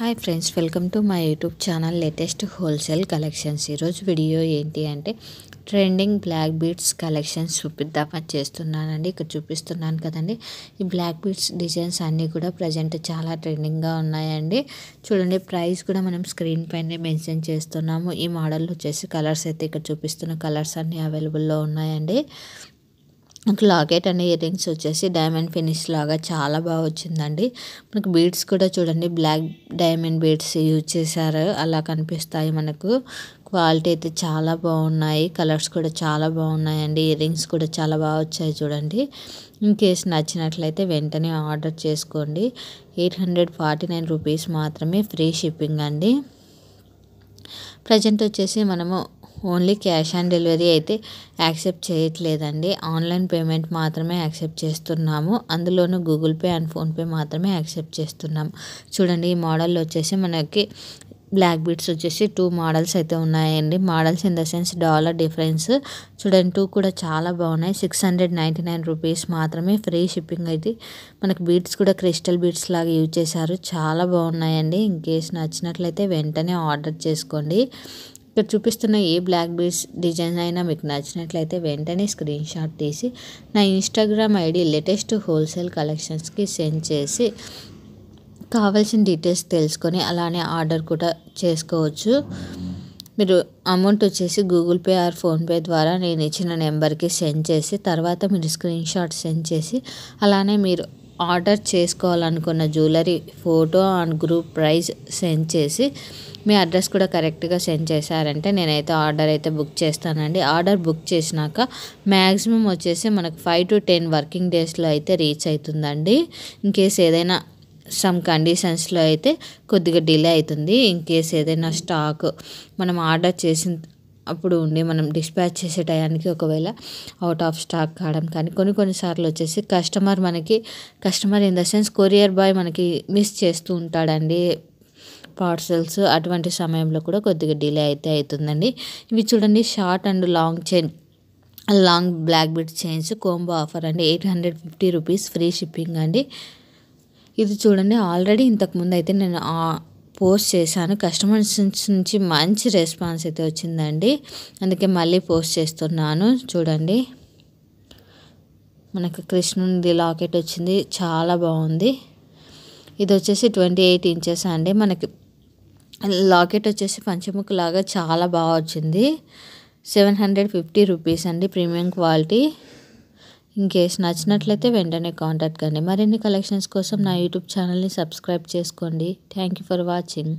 Hi friends, welcome to my YouTube channel latest wholesale collections. ఈరోజు video ఏంటి అంటే trending black beads collections చూపిద్దామని చేస్తున్నానండి. ఇక్కడ చూపిస్తున్నాను కదండి, ఈ బ్లాక్ బీడ్స్ డిజైన్స్ అన్నీ కూడా ప్రజెంట్ చాలా ట్రెండింగ్గా ఉన్నాయండి. చూడండి, ప్రైస్ కూడా మనం స్క్రీన్ పైనే మెన్షన్ చేస్తున్నాము. ఈ మోడల్ వచ్చేసి కలర్స్ అయితే ఇక్కడ చూపిస్తున్న కలర్స్ అన్నీ అవైలబుల్లో ఉన్నాయండి. లాకెట్ అండ్ ఇయర్ రింగ్స్ వచ్చేసి డైమండ్ ఫినిష్ లాగా చాలా బాగా వచ్చిందండి. మనకు బీడ్స్ కూడా చూడండి, బ్లాక్ డైమండ్ బీడ్స్ యూజ్ చేశారు, అలా కనిపిస్తాయి మనకు. క్వాలిటీ అయితే చాలా బాగున్నాయి, కలర్స్ కూడా చాలా బాగున్నాయండి. ఇయర్ రింగ్స్ కూడా చాలా బాగా వచ్చాయి చూడండి. ఇన్ కేస్ నచ్చినట్లయితే వెంటనే ఆర్డర్ చేసుకోండి. 849 రూపీస్ మాత్రమే, ఫ్రీ షిప్పింగ్ అండి. ప్రజెంట్ వచ్చేసి మనము ఓన్లీ క్యాష్ ఆన్ డెలివరీ అయితే యాక్సెప్ట్ చేయట్లేదండి. ఆన్లైన్ పేమెంట్ మాత్రమే యాక్సెప్ట్ చేస్తున్నాము. అందులోనూ గూగుల్ పే అండ్ ఫోన్పే మాత్రమే యాక్సెప్ట్ చేస్తున్నాము. చూడండి, ఈ మోడల్లో వచ్చేసి మనకి బ్లాక్ బీడ్స్ వచ్చేసి 2 మోడల్స్ అయితే ఉన్నాయండి. Models in the sense dollar difference. చూడండి, 2 కూడా చాలా బాగున్నాయి. 699 రూపీస్ మాత్రమే, ఫ్రీ షిప్పింగ్ అయితే. మనకు బీడ్స్ కూడా క్రిస్టల్ బీడ్స్ లాగా యూజ్ చేశారు, చాలా బాగున్నాయండి. ఇన్ కేస్ నచ్చినట్లయితే వెంటనే ఆర్డర్ చేసుకోండి. ఇక్కడ చూపిస్తున్న ఏ బ్లాక్ బీడ్స్ డిజైన్ అయినా మీకు నచ్చినట్లయితే వెంటనే స్క్రీన్ షాట్ తీసి నా ఇన్స్టాగ్రామ్ ఐడి లేటెస్ట్ హోల్సేల్ కలెక్షన్స్కి సెండ్ చేసి కావాల్సిన డీటెయిల్స్ తెలుసుకొని అలానే ఆర్డర్ కూడా చేసుకోవచ్చు. మీరు అమౌంట్ వచ్చేసి గూగుల్ పే ఆర్ ఫోన్పే ద్వారా నేను ఇచ్చిన నెంబర్కి సెండ్ చేసి తర్వాత మీరు స్క్రీన్ షాట్ సెండ్ చేసి అలానే మీరు ఆర్డర్ చేసుకోవాలనుకున్న jewellery photo and group price send చేసి మీ అడ్రస్ కూడా కరెక్ట్గా సెండ్ చేశారంటే నేనైతే ఆర్డర్ అయితే బుక్ చేస్తానండి. ఆర్డర్ బుక్ చేసినాక మ్యాక్సిమం వచ్చేసి మనకు 5 to 10 వర్కింగ్ డేస్లో అయితే రీచ్ అవుతుందండి. ఇన్ కేస్ ఏదైనా సమ్ కండిషన్స్లో అయితే కొద్దిగా డిలే అవుతుంది. ఇన్ కేస్ ఏదైనా స్టాక్ మనం ఆర్డర్ చేసిన అప్పుడు ఉండి మనం డిస్పాచ్ చేసే టయానికి ఒకవేళ అవుట్ ఆఫ్ స్టాక్ కావడం కానీ కొన్నిసార్లు వచ్చేసి customer in the sense courier boy మనకి మిస్ చేస్తూ ఉంటాడండి పార్సల్స్. అటువంటి సమయంలో కూడా కొద్దిగా డిలే అయితే అవుతుందండి. ఇవి చూడండి, short and long black bead chains combo offer అండి. 850 రూపీస్, ఫ్రీ షిప్పింగ్ అండి. ఇది చూడండి, ఆల్రెడీ ఇంతకుముందు అయితే నేను పోస్ట్ చేశాను. కస్టమర్స్ నుంచి మంచి రెస్పాన్స్ అయితే వచ్చిందండి, అందుకే మళ్ళీ పోస్ట్ చేస్తున్నాను. చూడండి, మనకు కృష్ణుడి లాకెట్ వచ్చింది, చాలా బాగుంది. ఇది వచ్చేసి 28 ఇంచెస్ అండి. మనకి లాకెట్ వచ్చేసి పంచముఖ లాగా చాలా బాగా వచ్చింది. 750 రూపీస్ అండి, ప్రీమియం క్వాలిటీ. ఇన్ కేస్ నచ్చినట్లయితే వెంటనే కాంటాక్ట్ కండి. మరిన్ని కలెక్షన్స్ కోసం నా యూట్యూబ్ ఛానల్ని సబ్స్క్రైబ్ చేసుకోండి. Thank you for watching.